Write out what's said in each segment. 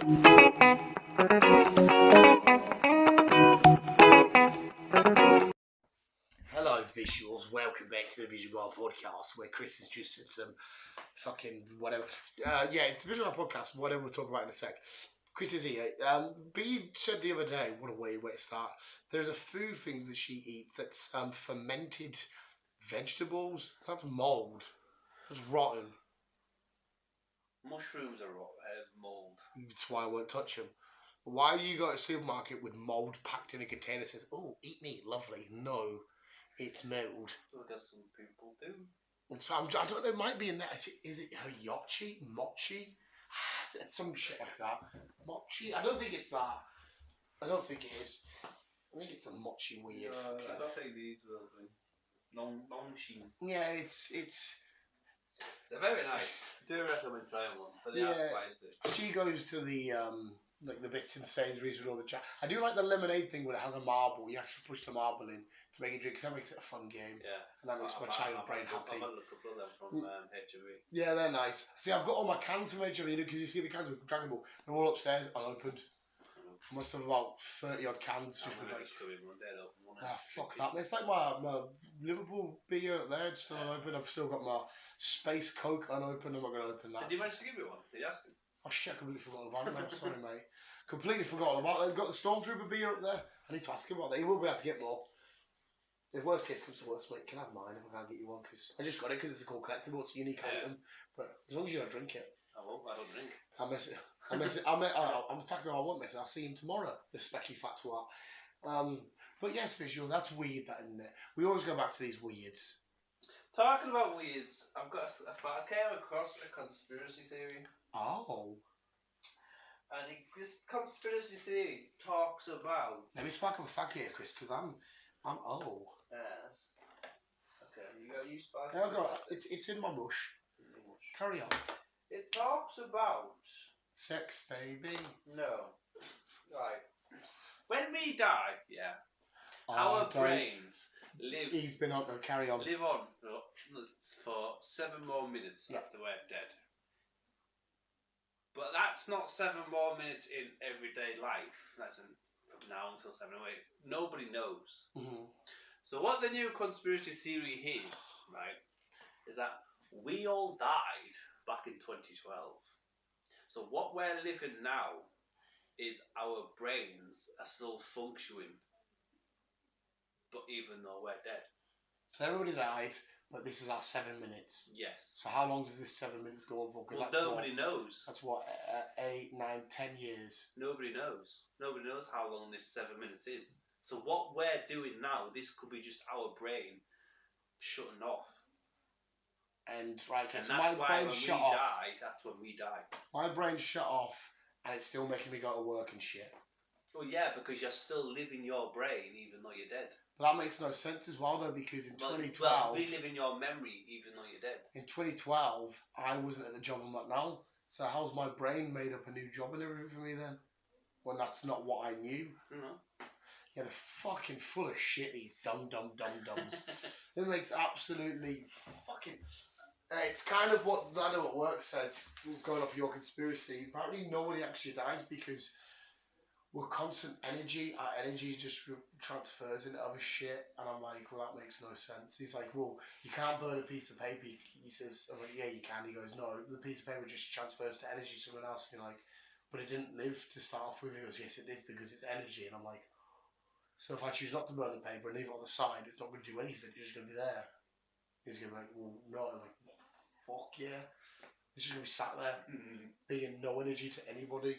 Hello, visuals. Welcome back to the Visual Guy podcast, where Chris has just said some fucking whatever. It's the Visual Guy podcast. Whatever we'll talk about in a sec. Chris is here. But you said the other day, what a weird way to start. There's a food thing that she eats that's fermented vegetables. That's mold. That's rotten. Mushrooms are mould. That's why I won't touch them. Why do you go to a supermarket with mold packed in a container that says, "Oh, eat me, lovely"? No, it's mold. I guess some people do. And so I don't know, it might be in there. Is it hiyachi? Mochi? It's some shit like that. Mochi? I don't think it's that. I don't think it is. I think it's the mochi weird. I don't think these are the thing. Non-sheen. Yeah, it's. They're very nice. I do recommend trying one, but they are spicy. She goes to the like the bits in Sainsbury's with all the I do like the lemonade thing where it has a marble. You have to push the marble in to make it drink, because that makes it a fun game. Yeah. And that makes my child brain happy. I've had a couple of them from HMV. Yeah, they're nice. See, I've got all my cans from HMV, because you see the cans with Dragon Ball. They're all upstairs, unopened. I must have about 30 odd cans just with like. Fuck that. It's like my Liverpool beer up there, just unopened. I've still got my Space Coke unopened. I'm not going to open that. Did you manage to give me one? Did you ask him? Oh shit, I completely forgot about it now. Sorry, mate. Completely forgotten about it. I've got the Stormtrooper beer up there. I need to ask him about that. He will be able to get more. If worst case comes to worst, mate, can I have mine if I can't get you one? Because I just got it because it's a cool collectible. It's a unique item. But as long as you don't drink it. I won't. I don't drink. I'll miss it. In fact, I won't miss it. I'll see him tomorrow. The specky fat twat. But yes, visuals. That's weird, that, isn't it? We always go back to these weirds. Talking about weirds, I came across a conspiracy theory. Oh. And this conspiracy theory talks about. Let me spark up a fag here, Chris, because I'm old. Yes. Okay, you got you spark. Yeah, I got it. It's in my mush. Carry on. It talks about sex, baby. No. Right. When we die, our brains live. He's been on. Carry on. Live on for 7 more minutes after we're dead. But that's not 7 more minutes in everyday life. That's from now until 7 or 8. Nobody knows. Mm-hmm. So what the new conspiracy theory is, right, is that we all died back in 2012. So what we're living now is our brains are still functioning, but even though we're dead. So everybody died, but this is our 7 minutes. Yes. So how long does this 7 minutes go on for? Well, nobody knows. That's what, 8, 9, 10 years. Nobody knows. Nobody knows how long this 7 minutes is. So what we're doing now, this could be just our brain shutting off. And right, okay, and so that's my brain shut off. That's when we die. My brain shut off, and it's still making me go to work and shit. Well, yeah, because you're still living your brain even though you're dead. But that makes no sense as well, though, because in 2012... Well, reliving your memory even though you're dead. In 2012, I wasn't at the job I'm at now. So how's my brain made up a new job and everything for me then? When that's not what I knew. Mm-hmm. Yeah, they're fucking full of shit, these dum-dums. It makes absolutely fucking... it's kind of what I know what work says, going off your conspiracy. Apparently nobody actually dies because we're constant energy. Our energy just transfers into other shit. And I'm like, well, that makes no sense. He's like, well, you can't burn a piece of paper. He says, I'm like, yeah, you can. He goes, no, the piece of paper just transfers to energy to someone else. And you're like, but it didn't live to start off with. He goes, yes, it is, because it's energy. And I'm like, so if I choose not to burn the paper and leave it on the side, it's not going to do anything. It's just going to be there. He's going to be like, well, no. I'm like, fuck yeah. It's just going to be sat there, being no energy to anybody.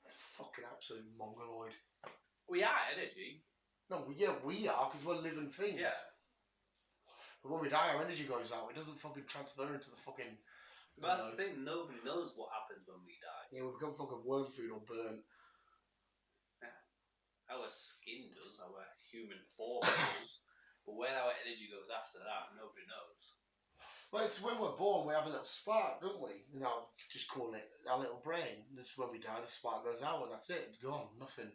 It's a fucking absolute mongoloid. We are energy. No, yeah, we are, because we're living things. Yeah. But when we die, our energy goes out. It doesn't fucking transfer into the fucking... But that's the thing, nobody knows what happens when we die. Yeah, we become fucking worm food or burnt. Yeah. Our skin does, our human form does. But where our energy goes after that, nobody knows. Well, it's when we're born, we have a little spark, don't we? You know, just call it our little brain. This is when we die, the spark goes out, and that's it. It's gone. Nothing.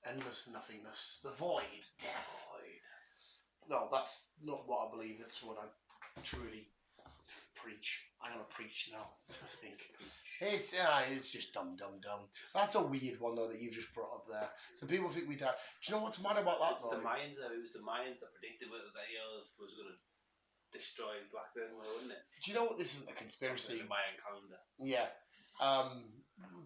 Endless nothingness. The void. Death. Void. No, that's not what I believe. That's what I truly Preach. I'm gonna preach now. I think it's just dumb. That's a weird one though that you've just brought up there. So people think we died. Do you know what's mad about that? It's the Mayans. It was the Mayans that predicted whether the Earth was going to destroy Blackburn, wasn't it? Do you know what this is? A conspiracy. The Mayan calendar. Yeah.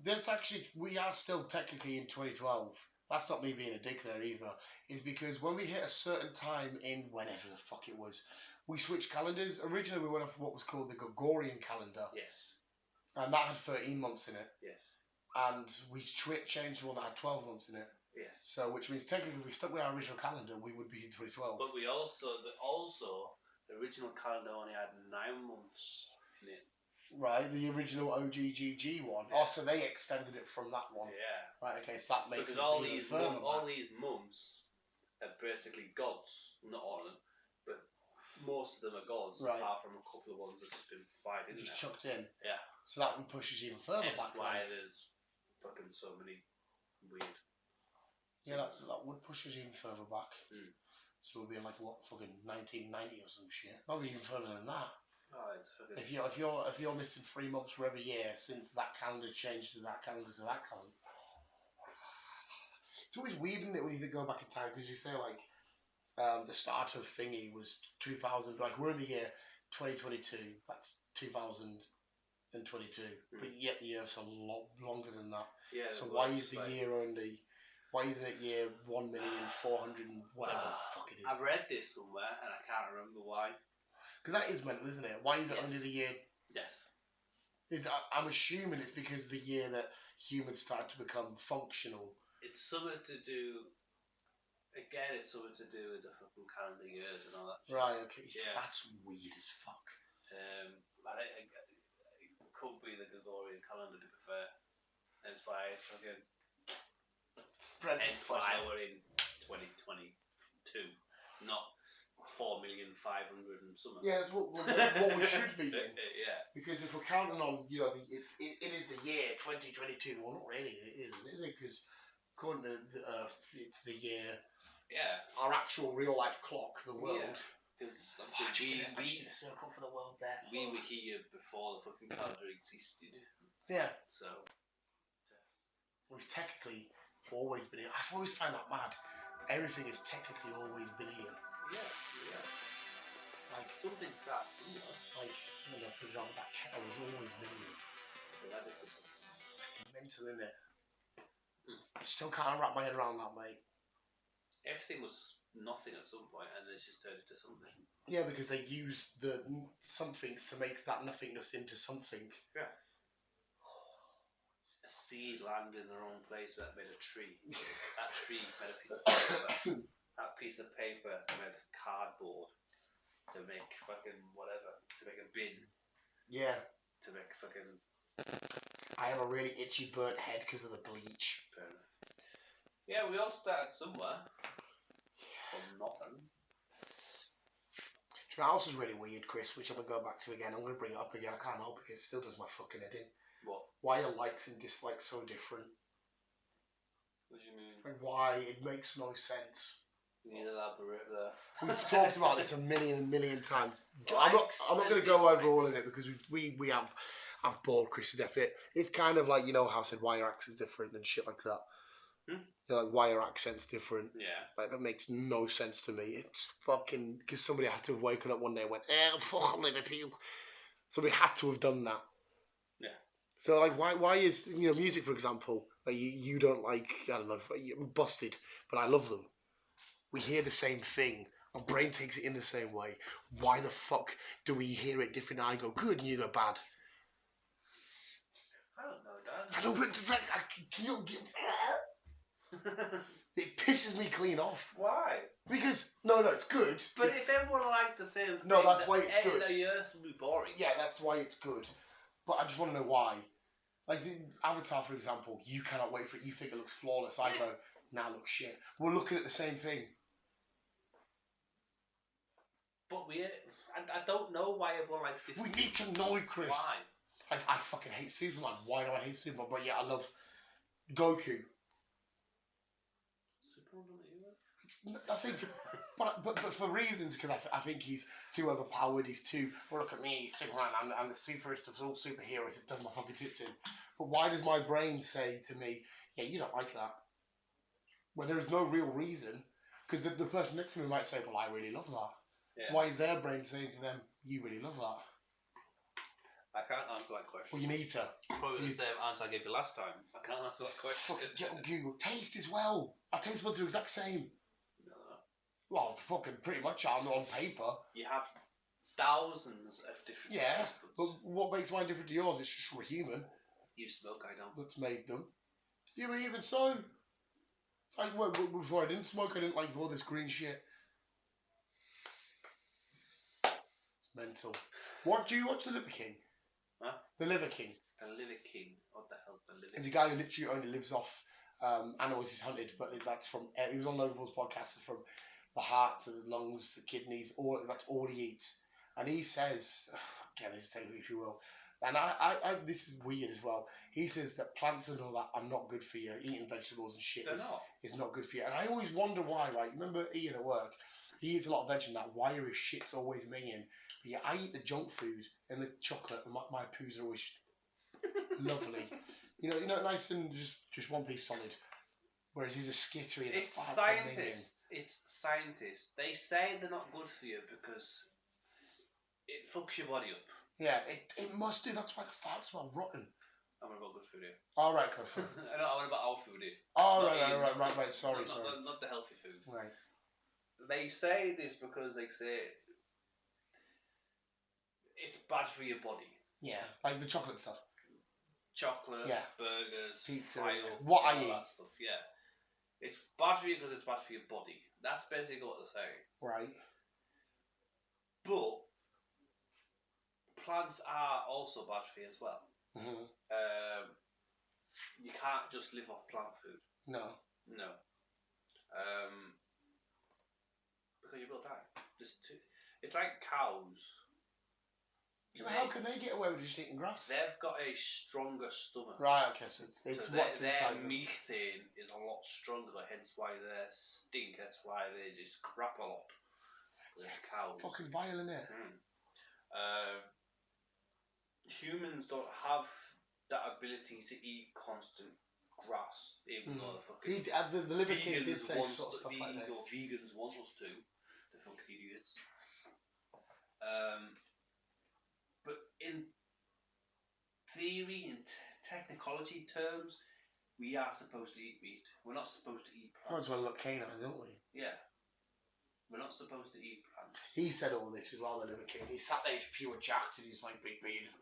There's actually we are still technically in 2012. That's not me being a dick there either. Is because when we hit a certain time in whenever the fuck it was, we switched calendars. Originally, we went off what was called the Gregorian calendar. Yes. And that had 13 months in it. Yes. And we changed the one that had 12 months in it. Yes. So, which means technically, if we stuck with our original calendar, we would be in 2012. But we also the original calendar only had 9 months in it. Right, the original OGGG one. Yeah. Oh, so they extended it from that one. Yeah. Right, okay, so that makes because us even further all back. these months are basically gods. Not all of them, but most of them are gods, Right. apart from a couple of ones that's just been fired in Just there. chucked in. Yeah. So that would push us even further That's back. why Then. there's fucking so many weird. Yeah, that would push us even further back. Mm. So we'll be in like what fucking 1990 or some shit. Not even further than that. Oh, it's fucking. If you're missing 3 months for every year since that calendar changed to that calendar to that calendar. It's always weird, isn't it, when you go back in time, because you say like the start of thingy was 2000. Like we're in the year 2022. That's 2022. But yet the Earth's a lot longer than that. Yeah. So why is the year only? Why isn't it year 1,400,000 and whatever the fuck it is? I've read this somewhere and I can't remember why. Because that is mental, isn't it? Why is it only the year? Yes. I'm assuming it's because the year that humans started to become functional. It's something to do. Again, it's something to do with the fucking calendar years and all that. Right. Okay. Yeah. That's weird as fuck. It could be the Gregorian calendar, to be fair. Hence why it's fucking. Hence why we're in 2022, not 4,500,000 and something. Yeah, that's what we should be in. Yeah. Because if we're counting on, it is the year 2022. Well, not really. It isn't, is it? Because according to the Earth, it's the year. Yeah. Our actual real life clock, the world. Because I just did a circle for the world there. We were here before the fucking calendar existed. Yeah. So. We've technically always been here. I've always found that mad. Everything has technically always been here. Yeah. Like something starts somewhere. Like, for example, that kettle has always been here. Well, it's mental, isn't it? I still can't wrap my head around that, mate. Everything was nothing at some point, and then it's just turned into something. Yeah, because they used the somethings to make that nothingness into something. Yeah. A seed landed in the wrong place that made a tree. That tree made a piece of paper. That piece of paper made cardboard to make fucking whatever. To make a bin. Yeah. To make fucking. I have a really itchy burnt head because of the bleach. Fair enough. Yeah, we all started somewhere. From nothing. Do you know what else is really weird, Chris, which I'm going to go back to again? I'm going to bring it up again. I can't help it because it still does my fucking head in. What? Why are likes and dislikes so different? What do you mean? Like why? It makes no sense. You need to elaborate there. We've talked about this a million times. Likes I'm not going to go over all of it because I've bored Chris to death. It's kind of like, how I said why your accent's different and shit like that. Like why your accent's different. Yeah. Like that makes no sense to me. It's fucking because somebody had to have woken up one day and went, fuck Liverpool. Somebody had to have done that. Yeah. So like why is music, for example, like you don't like, I don't know, Busted, but I love them. We hear the same thing. Our brain takes it in the same way. Why the fuck do we hear it different? I go good and you go bad. I don't know, Dad. I don't. But it's like, can you get? It pisses me clean off. Why? Because no, it's good. But if everyone liked the same No, thing, that's why it's good. The Earth would be boring. Yeah, that's why it's good. But I just want to know why. Like the Avatar, for example, you cannot wait for it. You think it looks flawless. I go, nah, looks shit. We're looking at the same thing. But I don't know why everyone likes this. We need to know, Chris. Why? I fucking hate Superman. Why do I hate Superman? But yeah, I love Goku. Superman, don't you? I think, but for reasons, because I think he's too overpowered. He's too. Well, look at me, Superman. I'm the superest of all superheroes. It does my fucking tits in. But why does my brain say to me, "Yeah, you don't like that," when there is no real reason? Because the person next to me might say, "Well, I really love that." Yeah. Why is their brain saying to them, "You really love that"? I can't answer that question. Well, you need to. Probably the same answer I gave you last time. I can't answer that question. Fucking get on Google. Taste as well. Our taste buds are the exact same. No. Well, fucking pretty much on paper. You have thousands of different Yeah, taste but buds. what makes mine different to yours? It's just from a human You smoke, I don't. that's made them. Yeah, but even so, like before I didn't smoke, I didn't like all this green shit. It's mental. What do you watch? The Liver King? Huh? The Liver King. The Liver King. What the hell's the Liver King? There's a guy who literally only lives off animals he's hunted, but that's from. He was on Logan's podcast. From the heart to the lungs, the kidneys, that's all he eats. And he says, again, this is taking if you will, and I this is weird as well. He says that plants and all that are not good for you. Eating vegetables and shit is not good for you. And I always wonder why, right? Remember Ian at work? He eats a lot of veg and that. Why are his shit's always minging? But yeah, I eat the junk food and the chocolate, and my poos are always lovely. You know, nice and just one piece solid. Whereas he's a skittery. And it's scientists. It's scientists. They say they're not good for you because it fucks your body up. Yeah, it must do. That's why the fats smell rotten. I'm on about good food here. All right, cool. Sorry. I know. I'm on about our food here. Oh, right. Sorry. Not the healthy food. Right. They say this because they say it's bad for your body. Yeah, like the chocolate stuff. Chocolate, yeah. Burgers, pizza, fries, what I eat. That stuff. Yeah, it's bad for you because it's bad for your body. That's basically what they're saying. Right. But plants are also bad for you as well. Mm-hmm. You can't just live off plant food. No. Because you will die. It's like cows. Yeah, how can they get away with just eating grass? They've got a stronger stomach. Right, okay, so it's what's inside their methane is a lot stronger, hence why they stink, that's why they just crap a lot. They're cows. Fucking vile, isn't it? Humans don't have that ability to eat constant grass, even though the Liver King did say sort of stuff like this. Vegans want us to. The fucking idiots. But in theory, in technicology terms, we are supposed to eat meat. We're not supposed to eat plants. Might as well look canine, don't we? Yeah. We're not supposed to eat plants. He said all this as well, the Liver King. He sat there, he's pure jacked, and he's like big beard,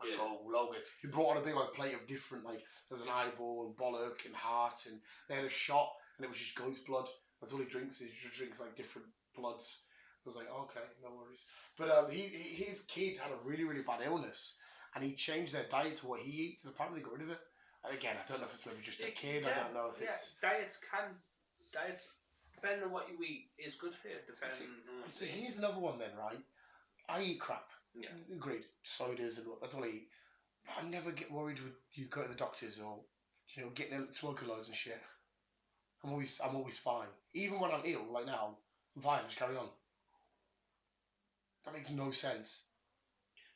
Logan. He brought on a big plate of different, like, there was an eyeball and bollock and heart, and they had a shot, and it was just goat's blood. That's all he drinks. He just drinks like different bloods. I was like, okay, no worries. But his kid had a really, really bad illness, and he changed their diet to what he eats, and apparently they got rid of it. And again, I don't know if it's maybe just a kid. I don't know if it's diets. Depending on what you eat, is good for you. See, here's another one then, right? I eat crap. Yeah. Agreed. Sodas and that's all I eat. But I never get worried when you go to the doctors or smoking loads and shit. I'm always fine. Even when I'm ill, like now, I'm fine. Just carry on. That makes no sense.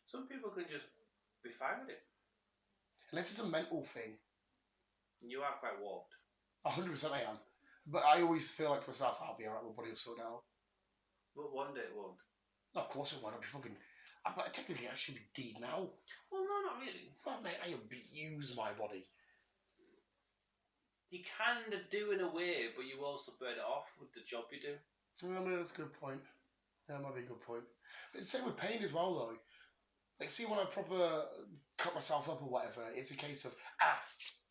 Some people can just be fine with it. Unless it's a mental thing. You are quite warped. 100% I am. But I always feel like to myself, I'll be alright, my body will sort out. But one day it won't. No, of course it won't. I'll be fucking... But technically I should be dead now. Well, no, not really. Well, mate, I have used my body. You kind of do in a way, but you also burn it off with the job you do. Well, I mean, that's a good point. Yeah, that might be a good point. But the same with pain as well, though. Like, see, when I proper cut myself up or whatever, it's a case of,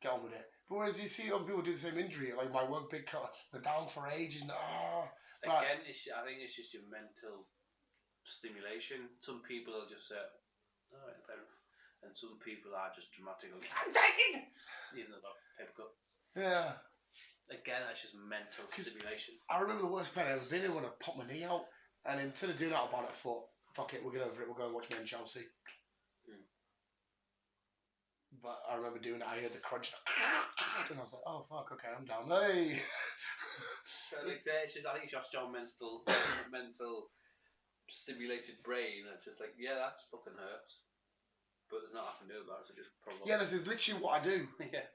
get on with it. But whereas you see other people do the same injury, like my one big cut, they're down for ages, and Again, I think it's just your mental stimulation. Some people will just say, alright, fair enough. And some people are just dramatic, like, I'm taking! Even though they're paper cut. Yeah. Again, that's just mental stimulation. I remember the worst pain I ever been in when I popped my knee out, and instead of doing that about it, I thought, fuck it, we'll get over it, we'll go and watch Men Chelsea. But I remember doing it, I heard the crunch, and I was like, oh fuck, okay, I'm down. Hey! it's just, I think it's just your mental stimulated brain. It's just like, yeah, that fucking hurts, but there's nothing I can do about it. So just prolong. Yeah, this is literally what I do. Yeah,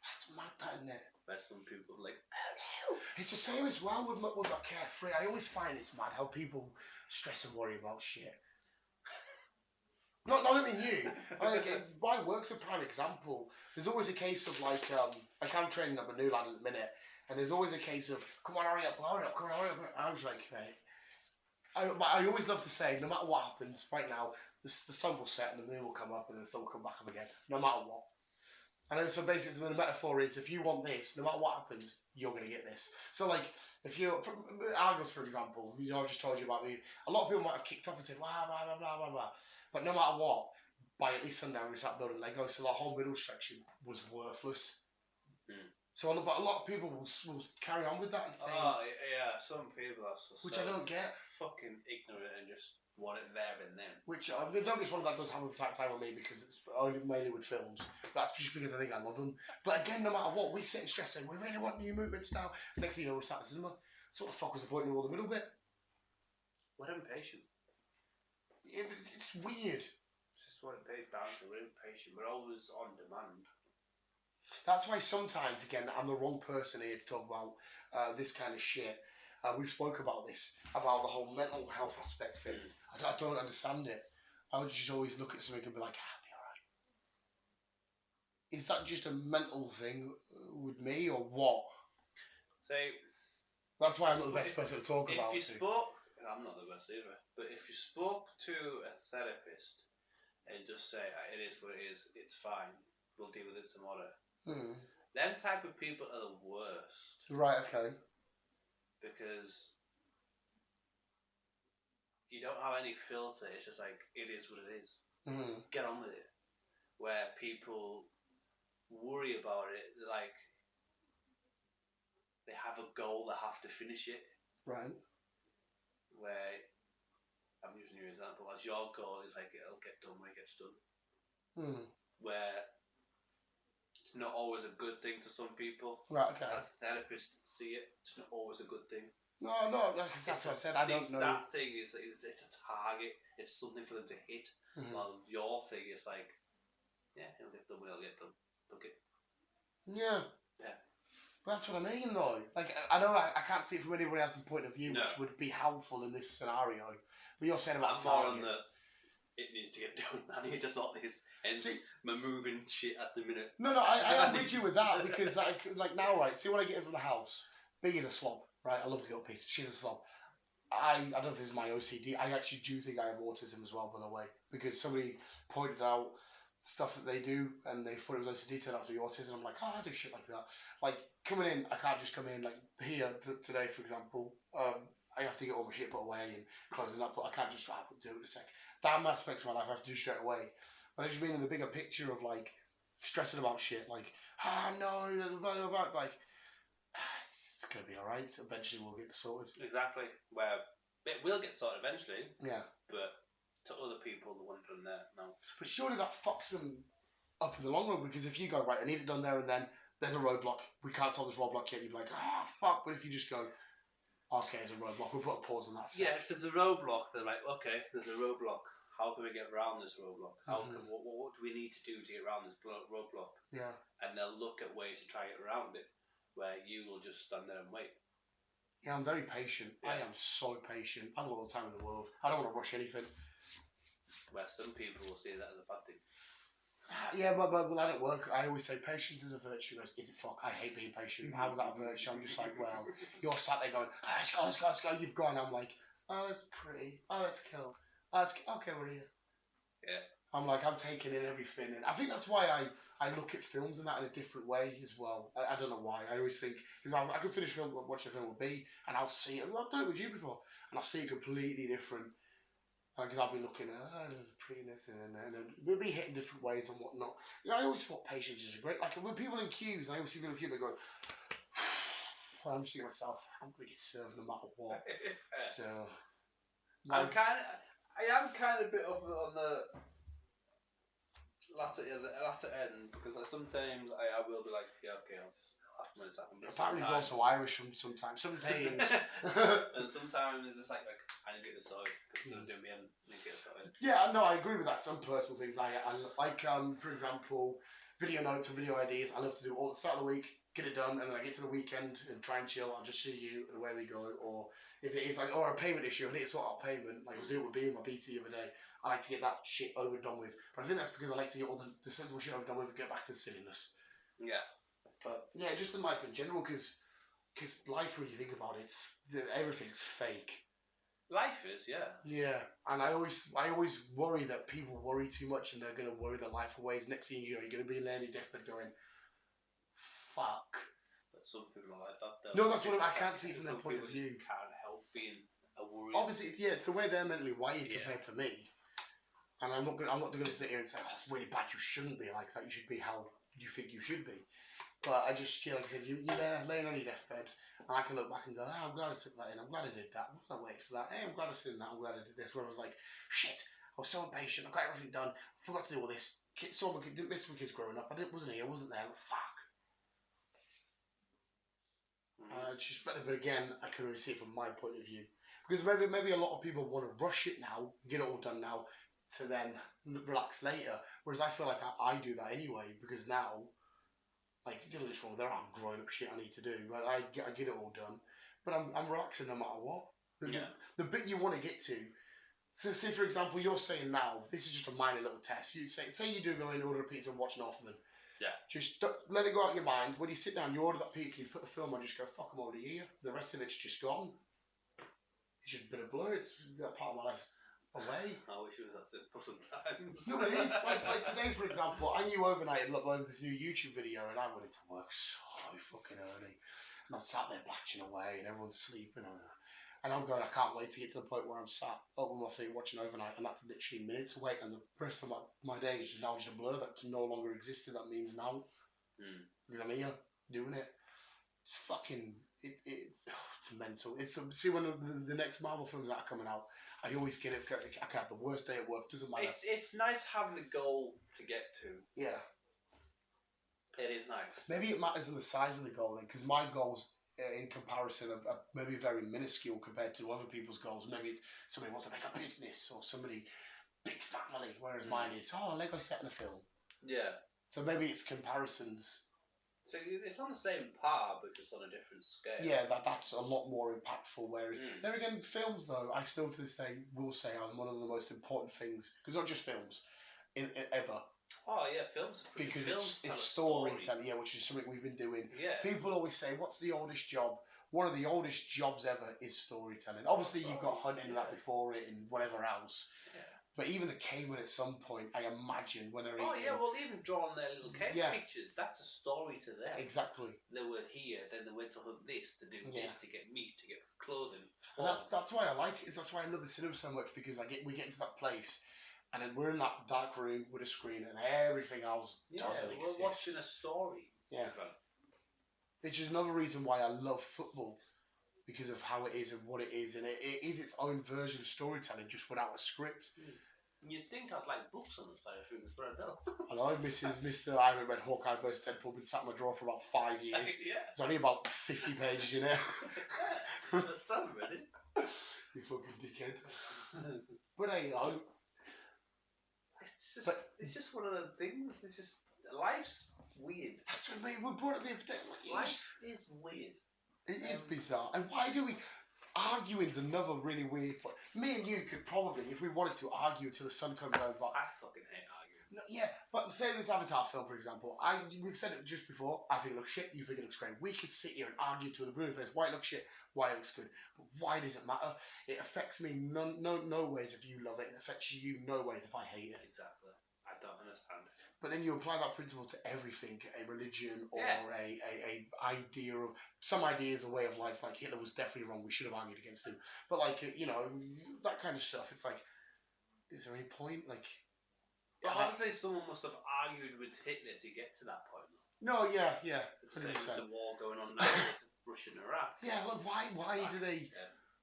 that's mad, that, isn't it? Where some people are like, oh no. It's the same as well with my carefree. I always find it's mad how people stress and worry about shit. Not only you. My work's a prime example. There's always a case of like I'm training up a new lad at the minute, and there's always a case of come on, hurry up, come on, hurry up. I was like, mate. I always love to say, no matter what happens, right now, the sun will set and the moon will come up and the sun will come back up again, no matter what. And so basically, the metaphor is, if you want this, no matter what happens, you're going to get this. So, like, if you're, from Argos, for example, you know, I've just told you about me, a lot of people might have kicked off and said, blah, blah, blah, blah, blah, blah. But no matter what, by at least sundown, we sat building Lego, so that whole middle section was worthless. So a lot of people will carry on with that and say... Oh, yeah, some people are so... Which I don't get. Fucking ignorant and just want it there and then. Which, don't get me wrong, that does have a time on me because it's only mainly with films. But that's just because I think I love them. But again, no matter what, we sit and stress saying, we really want new movements now. Next thing you know, we're sat in the cinema. So what the fuck was the point in all the middle bit? We're impatient. Yeah, but it's weird. It's just what it pays down to. We're impatient. We're always on demand. That's why sometimes, again, I'm the wrong person here to talk about this kind of shit. We've spoke about this, about the whole mental health aspect thing. I don't understand it. I would just always look at something and be like, I'll be alright. Is that just a mental thing with me, or what? Say, that's why I'm not the best person to talk about. If you spoke, I'm not the best either, but if you spoke to a therapist and just say, it is what it is, it's fine, we'll deal with it tomorrow. Them type of people are the worst. Right, okay. Because you don't have any filter, it's just like, it is what it is. Get on with it. Where people worry about it, like, they have a goal, they have to finish it. Right. Where, I'm using your example, as your goal is like, it'll get done when it gets done. Where it's not always a good thing to some people. Right, okay. As therapists see it, it's not always a good thing. No, that's what I said. I don't know. That thing is, it's a target. It's something for them to hit. While your thing is like, yeah, it'll get done when it'll get done. Okay. Yeah. Yeah. But that's what I mean, though. Like, I know I can't see it from anybody else's point of view, which would be helpful in this scenario. But you're saying about I'm more on it needs to get done. I need to sort this. Hence, my moving shit at the minute. No, I am with you with that because, like now, right? See, when I get in from the house, Big is a slob, right? I love the little piece. She's a slob. I don't know if this is my OCD. I actually do think I have autism as well, by the way, because somebody pointed out stuff that they do and they thought it was OCD, turned out to be autism. I'm like, I do shit like that. Like, coming in, I can't just come in, like, here today, for example, I have to get all my shit put away and closing up, but I can't just do it in a sec. That aspects of my life I have to do straight away. But I just mean in the bigger picture of, like, stressing about shit, like, no, blah, blah, blah, like, it's going to be alright, so eventually we'll get sorted. Exactly, where it will get sorted eventually. Yeah. But to other people, the ones done there, no. But surely that fucks them up in the long run, because if you go, right, I need it done there and then, there's a roadblock, we can't solve this roadblock yet, you'd be like, fuck, but if you just go, okay, there's a roadblock, we'll put a pause on that sec. Yeah, if there's a roadblock, they're like, okay, there's a roadblock, how can we get around this roadblock? What do we need to do to get around this roadblock? Yeah. And they'll look at ways to try it around it, where you will just stand there and wait. Yeah, I'm very patient. Yeah. I am so patient. I've got all the time in the world. I don't want to rush anything. Where some people will see that as a bad thing. Yeah, but I don't work. I always say patience is a virtue. Goes, is it fuck? I hate being patient. How is that a virtue? I'm just like, well, you're sat there going, let's go. You've gone. I'm like, oh, that's pretty. Oh, that's cool. Oh, that's okay. We're here. Yeah. I'm like, I'm taking in everything, and I think that's why I look at films and that in a different way as well. I don't know why. I always think because I can finish watching a film with B, and I'll see it. I've done it with you before, and I'll see it completely different. Because I'll be looking at the prettiness and we'll be hitting different ways and whatnot. You know, I always thought patience is great. Like when people in queues, I always see people in queue, they go, well, I'm just thinking to myself, I'm going to get served no matter what. So, I am kind of a bit of on the latter end because like sometimes I will be like, yeah, okay, I'll just have my it's happened. Apparently he's also Irish sometimes. Sometimes. And sometimes it's like I need to get this sorted because they're doing me and I need to get it sorted. Yeah, no, I agree with that. Some personal things I like, for example, video notes and video ideas. I love to do all at the start of the week, get it done, and then I get to the weekend and try and chill. I'll just see you and away we go. Or if it is like, or a payment issue, I need to sort out payment. Like I was doing with being my BT the other day. I like to get that shit over and done with. But I think that's because I like to get all the sensible shit over and done with and get back to the silliness. Yeah. But yeah, just in life in general, because life, when you think about it, everything's fake. Life is, yeah. Yeah, and I always worry that people worry too much and they're going to worry their life away. Next thing you know, you're going to be laying in your deathbed going, fuck. But some people are like that, though. No, that's what I can't see from their point of view. Can't help being a worry. Obviously, it's the way they're mentally wired compared to me. And I'm not going to sit here and say, oh, it's really bad. You shouldn't be like that. You should be how you think you should be. But I just feel like I said, you're there laying on your deathbed, and I can look back and go, oh, I'm glad I took that in. I'm glad I did that. I'm glad I waited for that. Hey, I'm glad I seen that. I'm glad I did this. Where I was like, shit, I was so impatient. I got everything done. I forgot to do all this. Didn't miss my kids growing up. Wasn't here. I wasn't there. Fuck. But again, I can only see it from my point of view. Because maybe a lot of people want to rush it now, get it all done now, to then relax later. Whereas I feel like I do that anyway, because now, like, don't get me wrong, there are grown up shit I need to do. But I get it all done. But I'm relaxing no matter what. The bit you want to get to. So say for example, you're saying now, this is just a minor little test. You say you do go in and order a pizza and watch Northman. Yeah. Just let it go out of your mind. When you sit down, you order that pizza, you put the film on, just go, fuck, I'm already here. The rest of it's just gone. It's just been a blur. It's that part of my life away. I wish it was that simple sometimes. No, it is. Like today, for example, I knew overnight I'd uploaded this new YouTube video and I went into work so fucking early. And I'm sat there batching away and everyone's sleeping. And I'm going, I can't wait to get to the point where I'm sat up on my feet watching overnight, and that's literally minutes away. And the rest of my day is now just a blur that's no longer existed. That means now. Because I'm here doing it. It's fucking... It's mental. See, when the next Marvel films that are coming out, I always get it. I can have the worst day at work. Doesn't matter. It's nice having a goal to get to. Yeah. It is nice. Maybe it matters in the size of the goal then, because my goals, in comparison, are maybe very minuscule compared to other people's goals. Maybe it's somebody wants to make a business or somebody big family, whereas mine is Lego set in a film. Yeah. So maybe it's comparisons. So it's on the same par, but just on a different scale. Yeah, that's a lot more impactful. Whereas there again, films though, I still to this day will say are one of the most important things, because not just films, ever. Oh yeah, films. Because it's storytelling, which is something we've been doing. Yeah. People always say, "What's the oldest job?" One of the oldest jobs ever is storytelling. Obviously, you've got hunting and that before it, and whatever else. Yeah. But even the cavemen at some point, I imagine, when they're eating... yeah, well, even drawing their little cave pictures, that's a story to them. Exactly. They were here, then they went to hunt this, to do this, to get meat, to get clothing. And that's why I like it. That's why I love the cinema so much, because we get into that place, and then we're in that dark room with a screen, and everything else doesn't exist. We're watching a story. Yeah. Which is another reason why I love football. Because of how it is and what it is, and it is its own version of storytelling, just without a script. You'd think I'd like books on the side of things, but I don't. I know, Mr. I haven't read Hawkeye vs. Deadpool, been sat in my drawer for about 5 years. It's only about 50 pages, you know. That's not ready. You fucking dickhead. But hey, it's just one of the things. It's just life's weird. That's what we brought it the other day. Life is weird. It is bizarre. And why do we... Arguing's another really weird point. Me and you could probably, if we wanted to, argue until the sun comes over. I fucking hate arguing. No, yeah, but say this Avatar film, for example. We've said it just before. I think it looks shit. You think it looks great. We could sit here and argue to the blue face. Why it looks shit? Why it looks good? But why does it matter? It affects me no ways if you love it. It affects you no ways if I hate it. Exactly. I don't understand. But then you apply that principle to everything, a religion or a idea of... Some ideas, a way of life, like Hitler was definitely wrong, we should have argued against him. But like, that kind of stuff, it's like, is there any point? Like... Well, obviously someone must have argued with Hitler to get to that point. No, yeah. It's the same with the war going on now with Russia and Iraq. Yeah, well, why do they...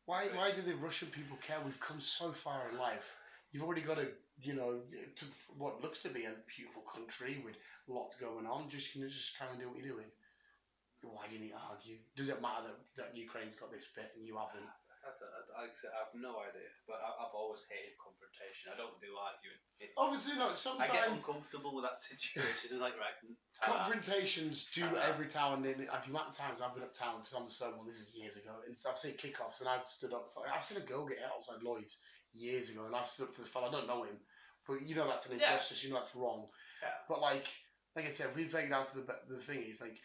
Why do the Russian people care? We've come so far in life. You've already got to what looks to be a beautiful country with lots going on. Just carry on doing what you're doing. Why do you need to argue? Does it matter that Ukraine's got this bit and you haven't? Like I said, I have no idea, but I've always hated confrontation. I don't do arguing. Obviously not. I get Sometimes uncomfortable with that situation. It's like, right, confrontations do every town. The amount of times I've been uptown because I'm the same one. This is years ago, and so I've seen kickoffs, and I've stood up. I've seen a girl get hit outside Lloyd's years ago, and I've stood up to the fella. I don't know him, but you know that's an injustice. You know that's wrong. Yeah. But like I said, if we take it down to the thing is like,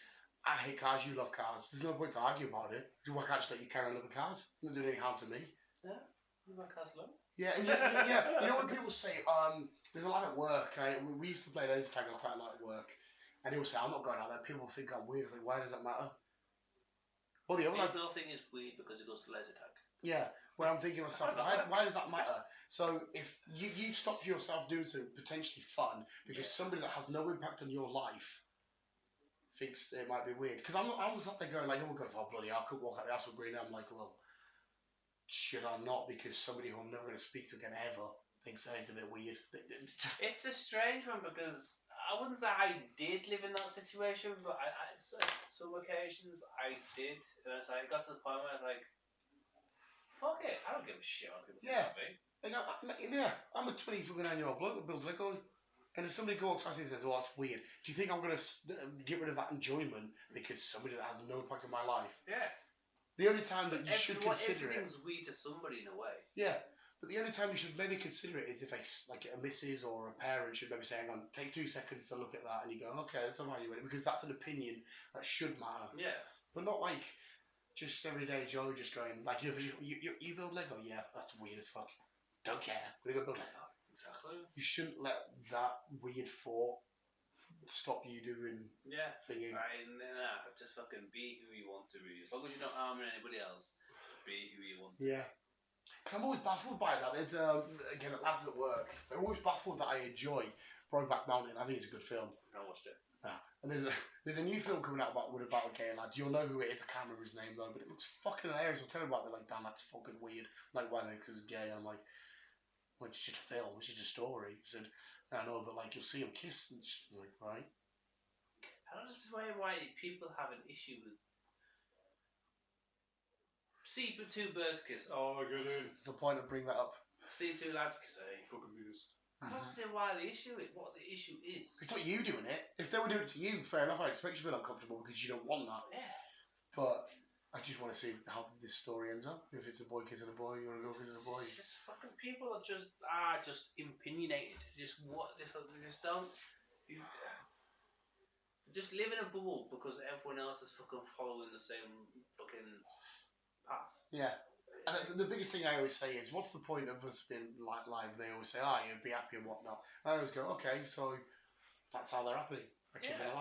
I hate cars. You love cars. There's no point to argue about it. Why can't you let you carry on loving cars? It doesn't do any harm to me. Yeah. You like cars alone? Yeah, and yeah. You know when people say, there's a lot at work. We used to play laser tag quite a lot at work, and they will say, I'm not going out there. People think I'm weird. It's like, why does that matter? Well, the other people think it's weird because it goes to laser tag. Yeah, well, I'm thinking to myself, why does that matter? So if you stop yourself doing something potentially fun because somebody that has no impact on your life thinks it might be weird. Because I was up there going like, everyone goes, oh bloody hell, I couldn't walk out the house with green. I'm like, well, should I not? Because somebody who I'm never going to speak to again ever thinks it's a bit weird. It's a strange one because I wouldn't say I did live in that situation, but I some occasions I did, and it's like, it got to the point where I was like, fuck it, I don't give a shit what people think of me. Like, I'm a 29-year-old bloke that builds Lego, and if somebody walks past me and says, "Oh, that's weird," do you think I'm going to get rid of that enjoyment because somebody that has no impact on my life? Yeah. The only time that you should consider it... Everything's weird to somebody in a way. Yeah, but the only time you should maybe consider it is if a missus or a parent should maybe say, hang on, take 2 seconds to look at that, and you go, okay, let's evaluate it, because that's an opinion that should matter. Yeah. But not like just everyday Joe just going, like, you build Lego? Yeah, that's weird as fuck. Don't care. We're going to build Lego. Exactly. You shouldn't let that weird thought stop you doing thinking. Right, nah, just fucking be who you want to be. As long as you're not harming anybody else, be who you want to be. Yeah. Because I'm always baffled by that. There's, again, lads at work, they're always baffled that I enjoy Brokeback Mountain. I think it's a good film. I watched it. And there's a new film coming out about a gay lad. You'll know who it is. I can't remember his name though, but it looks fucking hilarious. I'll tell you about it. They're like, damn, that's fucking weird. I'm like, why? Because he's gay. And I'm like, well, it's just a film. It's just a story. He said, I know, but like you'll see him kiss. And I'm like, right. I don't understand why people have an issue with. See two birds kiss. Oh, I get it. What's the point of bringing that up? See two lads kiss. Hey, fucking beers. I don't see why the issue is. What the issue is. It's not you doing it. If they were doing it to you, fair enough. I expect you to feel uncomfortable because you don't want that. Yeah. But I just want to see how this story ends up. If it's a boy kissing a boy or a girl kissing a boy. Just fucking people are just opinionated. Just don't. Just live in a bubble because everyone else is fucking following the same fucking path. Yeah. And the biggest thing I always say is, what's the point of us being live? They always say, you'd be happy and whatnot. And I always go, okay, so that's how they're happy. If they're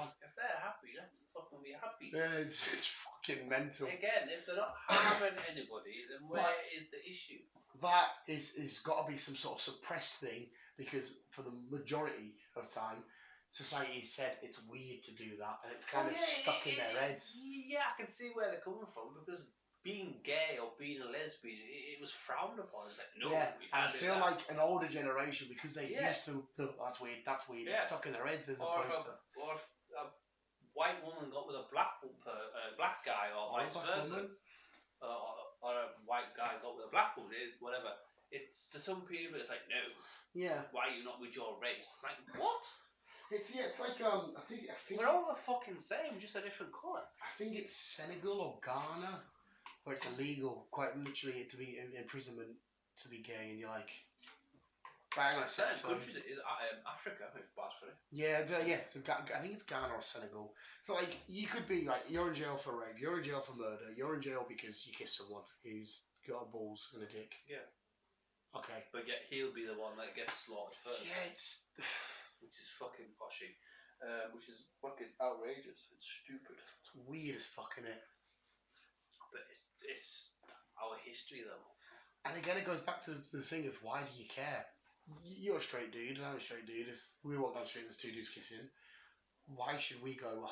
happy, let them fucking be happy. Yeah, it's fucking mental. Again, if they're not harming anybody, then where is the issue? That is got to be some sort of suppressed thing, because for the majority of time, society said it's weird to do that, and it's kind of stuck in their heads. Yeah, I can see where they're coming from, because being gay or being a lesbian, it was frowned upon. It's like, no, we can't. And I feel like an older generation, because they used to, that's weird, yeah. It's stuck in their heads as opposed to... Or if a white woman got with a black guy, or vice versa. Or a white guy got with a black woman, whatever. It's, to some people, it's like, no. Yeah. Why are you not with your race? Like, what? It's like, I think we're all the fucking same, just a different colour. I think it's Senegal or Ghana, where it's illegal, quite literally, to be imprisonment to be gay, and you're like, right, I'm gonna say certain countries is Africa, basically. Yeah. So I think it's Ghana or Senegal. So like, you could be like, you're in jail for rape, you're in jail for murder, you're in jail because you kissed someone who's got balls and a dick. Yeah. Okay. But yet he'll be the one that gets slaughtered first. Yeah, it's. Which is fucking poshy. Which is fucking outrageous. It's stupid. It's weird as fuck, innit? But it's our history, though. And again, it goes back to the thing of, why do you care? You're a straight dude, and I'm a straight dude. If we walk down the street and there's two dudes kissing, why should we go,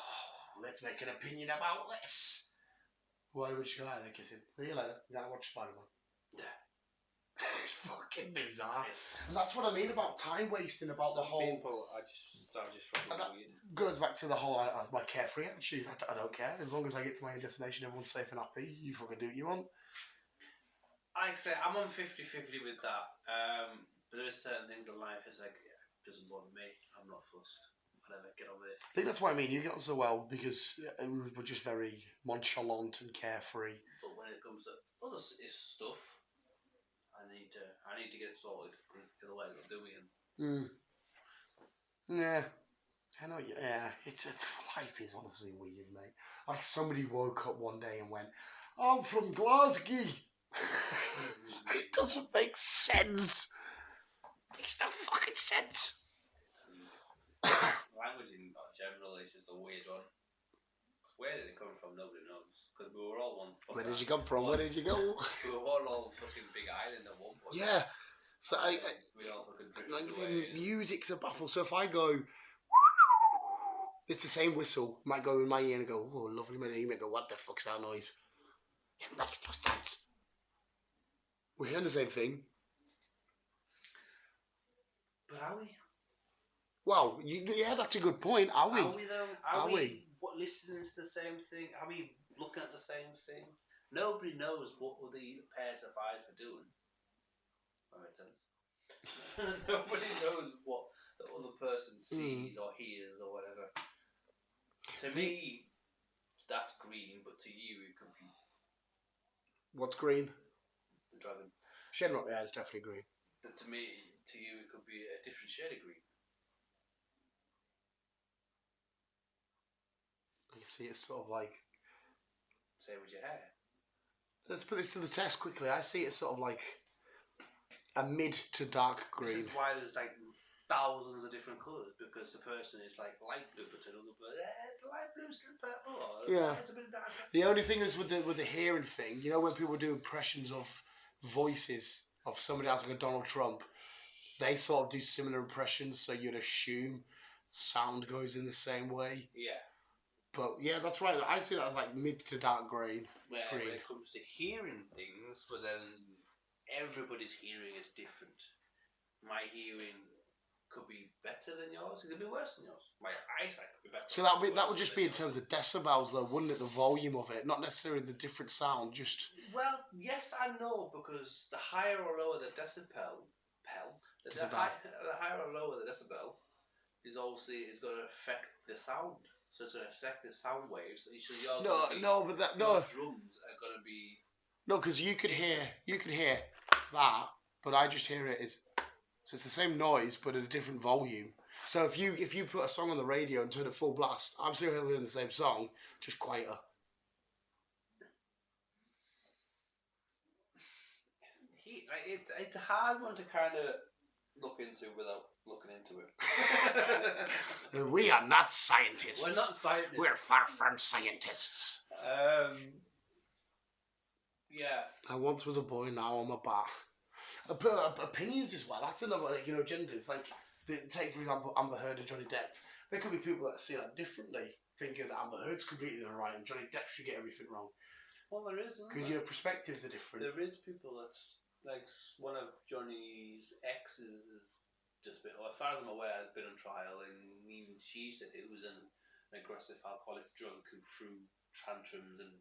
let's make an opinion about this? Why would you go, they're kissing? See you later. You gotta watch Spider-Man. Yeah. It's fucking bizarre. And that's what I mean about time wasting, about the whole... people are just fucking weird. Goes back to the whole, my carefree attitude. I don't care. As long as I get to my destination, everyone's safe and happy. You fucking do what you want. Like I say, I'm on 50-50 with that. But there are certain things in life, it's like, yeah, it doesn't bother me. I'm not fussed. Whatever, get on with it. I think that's why me and you get on so well, because we're just very nonchalant and carefree. But when it comes to other stuff, I need to get it sorted. Otherwise, I'll do it. Yeah. I know, yeah. It's life is honestly weird, mate. Like somebody woke up one day and went, "I'm from Glasgow." It doesn't make sense. It makes no fucking sense. Language in general is just a weird one. Where did it come from? Nobody knows. Because we were all one fucking... Where did you come from? Where did you go? We were all fucking big island at one point. Yeah. So we all fucking drifted like away. music's a baffle. So if I go, it's the same whistle. Might go in my ear and go, "Oh, lovely melody." You might go, "What the fuck's that noise?" It makes no sense. We're hearing the same thing. But are we? Well, yeah, that's a good point. Are we? Are we though? Are we? What, listening to the same thing? Are we looking at the same thing? Nobody knows what the pairs of eyes were doing. That makes sense. Nobody knows what the other person sees or hears or whatever. To me, that's green, but to you, it could be... What's green? The dragon. Shenrock, yeah, it's definitely green. But to me, to you, it could be a different shade of green. You see, it's sort of like... Same with your hair. Let's put this to the test quickly. I see it sort of like a mid to dark green. This is why there's like thousands of different colours, because the person is like light blue, but another person, it's light blue, still purple, or yeah. It's a bit darker. The only thing is with the hearing thing, you know, when people do impressions of voices of somebody else, like a Donald Trump, they sort of do similar impressions, so you'd assume sound goes in the same way. Yeah. But yeah, that's right. I see that as like mid to dark green. When it comes to hearing things, but then everybody's hearing is different. My hearing could be better than yours. It could be worse than yours. My eyesight could be better. So that would just be in terms of decibels, though, wouldn't it? The volume of it, not necessarily the different sound. Just well, yes, I know, because the higher or lower the decibel, the higher or lower the decibel is obviously going to affect the sound. So it's going to affect the sound waves. So your drums are going to be... No, because you could hear that, but I just hear it as... So it's the same noise, but at a different volume. So if you put a song on the radio and turn it full blast, I'm still hearing the same song, just quieter. It's a hard one to kind of look into without looking into it. We are not scientists. We're not scientists. We're far from scientists. Yeah. I once was a boy, now I'm a bat. Opinions as well. That's another, genders. Like, take for example Amber Heard and Johnny Depp. There could be people that see that differently, thinking that Amber Heard's completely right and Johnny Depp should get everything wrong. Well, there is, because perspectives are different. There is people that's like one of Johnny's exes is just been, as far as I'm aware, has been on trial, and even she said it was an aggressive alcoholic drunk who threw tantrums and.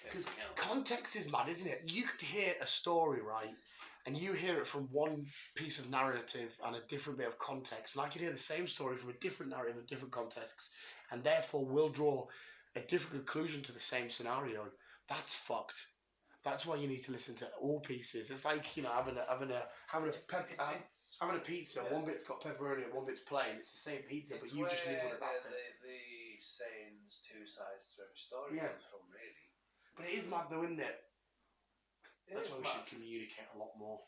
Because context is mad, isn't it? You could hear a story, right? And you hear it from one piece of narrative and a different bit of context. And I could hear the same story from a different narrative and different context. And therefore will draw a different conclusion to the same scenario. That's fucked. That's why you need to listen to all pieces. It's like, having a pizza. Yeah. One bit's got pepperoni and one bit's plain. It's the same pizza, but you just nibbled at that bit. The saying's two sides to every story comes from, really. But it is mad though, isn't it? That's why we should communicate a lot more.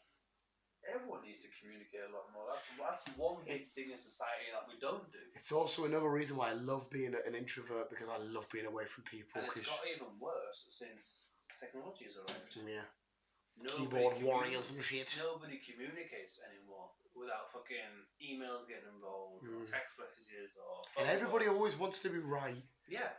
Everyone needs to communicate a lot more. That's one big thing in society that we don't do. It's also another reason why I love being an introvert, because I love being away from people. And it's got even worse since technology has arrived. Yeah. Keyboard warriors and shit. Nobody communicates anymore without fucking emails getting involved, or text messages, or... And everybody always wants to be right. Yeah.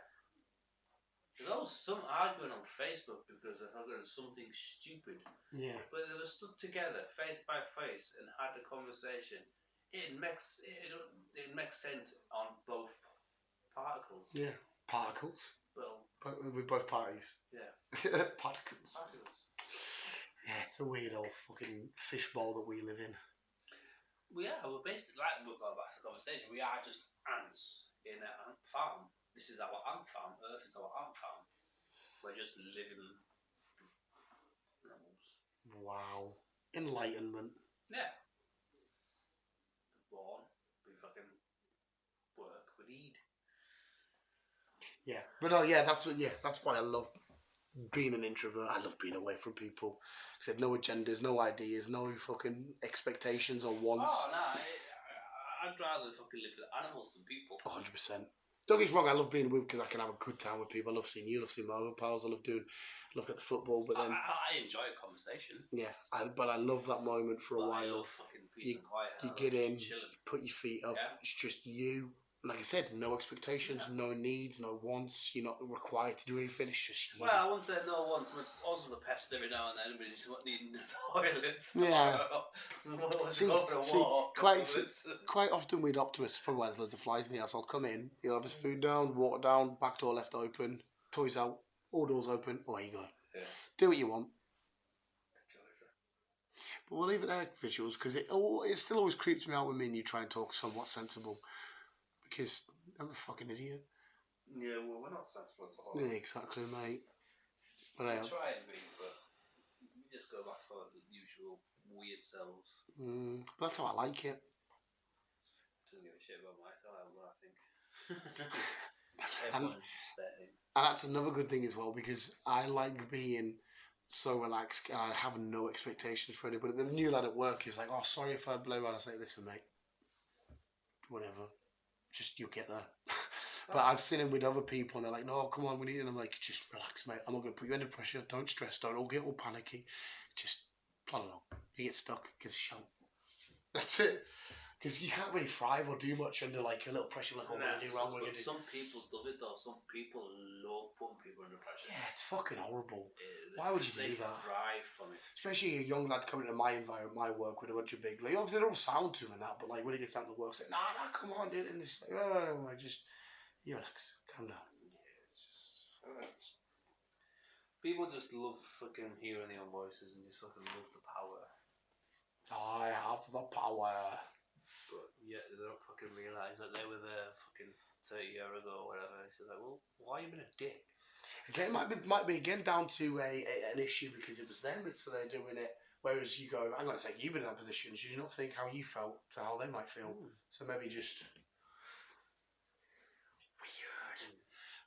There's was some arguing on Facebook because they thought it was something stupid. Yeah. But they were stood together, face by face, and had a conversation. It makes sense on both particles. Yeah. Particles. Well, with both parties. yeah. Particles. Yeah, it's a weird old fucking fishbowl that we live in. We're basically, like we've got back to the conversation, we are just ants in an ant farm. This is our ant farm. Earth is our ant farm. We're just living animals. Wow. Enlightenment. Yeah. Born, we fucking work, we need. Yeah, but no, yeah, that's why I love being an introvert. I love being away from people. Because I have no agendas, no ideas, no fucking expectations or wants. Oh no, I'd rather fucking live with animals than people. 100%. Don't get me wrong, I love being with because I can have a good time with people. I love seeing you, I love seeing my other pals, I love at the football, but then I enjoy a conversation. Yeah, but I love that moment for a while. I love fucking peace and quiet. You get in, chilling. put your feet up. Yeah. It's just you. Like I said, no expectations, no needs, no wants. You're not required to do anything. It's just you. Well, I wouldn't say no once. But also the pest every now and then. But just needing the toilet. Yeah. Quite often with Optimus, probably why there's loads of flies in the house. I'll come in, he'll have his food down, water down, back door left open, toys out, all doors open. Away you go. Yeah. Do what you want. But we'll leave it there, visuals, because it still always creeps me out when me and you try and talk somewhat sensible. Because I'm a fucking idiot. Yeah, well, we're not sensible at all. Yeah, exactly, mate. But we try and be, but we just go back to our usual weird selves. But that's how I like it. Doesn't give a shit about my style, I think. Everyone's just there. And that's another good thing as well, because I like being so relaxed and I have no expectations for anybody. The new lad at work is like, oh, sorry if I blow out. I say, listen, mate, whatever. Just you'll get there. But I've seen him with other people and they're like, no, come on, we need it. And I'm like, just relax, mate. I'm not going to put you under pressure. Don't stress. Don't all get all panicky. Just plod along. You get stuck, gives a shout. That's it. Because you can't really thrive or do much under like a little pressure, like, oh, we're going to do wrong. Some people love it though. Some people love putting people under pressure. Yeah, it's fucking horrible. Why would you do that? Thrive from it. Especially a young lad coming into my environment, my work with a bunch of big, like, obviously they're all sound to him and that, but like when he gets out of the work, it's like, nah, come on, dude. And it's like, oh, you relax, calm down. Yeah, it's just, people just love fucking hearing their own voices and just fucking love the power. I have the power. But yeah, they don't fucking realise that they were there fucking 30 years ago or whatever. So like, well, why are you being a dick? Again, it might be again down to an issue because it was them, so they're doing it. Whereas you go, I'm going to say you've been in that position. Should you not think how you felt to how they might feel? So maybe just weird.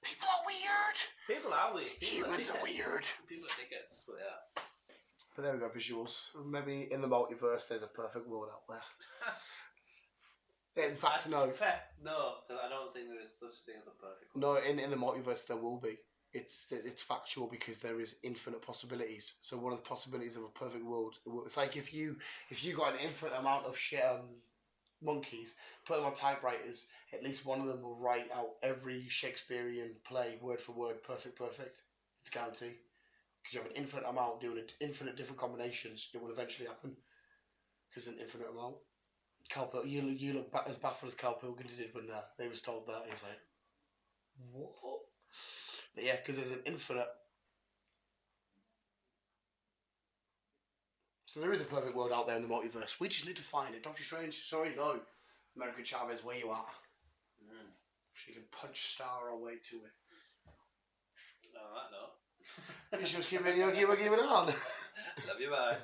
People are weird. People are weird. Humans are weird. People are dickheads. That's what they are. But there we go, visuals. Maybe in the multiverse, there's a perfect world out there. In fact, no. No, because I don't think there is such a thing as a perfect world. No, in the multiverse there will be. It's factual because there is infinite possibilities. So one of the possibilities of a perfect world, it's like if you got an infinite amount of shit monkeys, put them on typewriters, at least one of them will write out every Shakespearean play word for word, perfect. It's guaranteed. Because you have an infinite amount doing infinite different combinations, it will eventually happen. Because an infinite amount. You look as baffled as Carl Pilkington did when they was told that. He was like, what? But yeah, because there's an infinite. So there is a perfect world out there in the multiverse. We just need to find it. Doctor Strange, sorry, no. American Chavez, where you at? She can punch star our way to it. No, that no. You just keep it on. Love you, bye.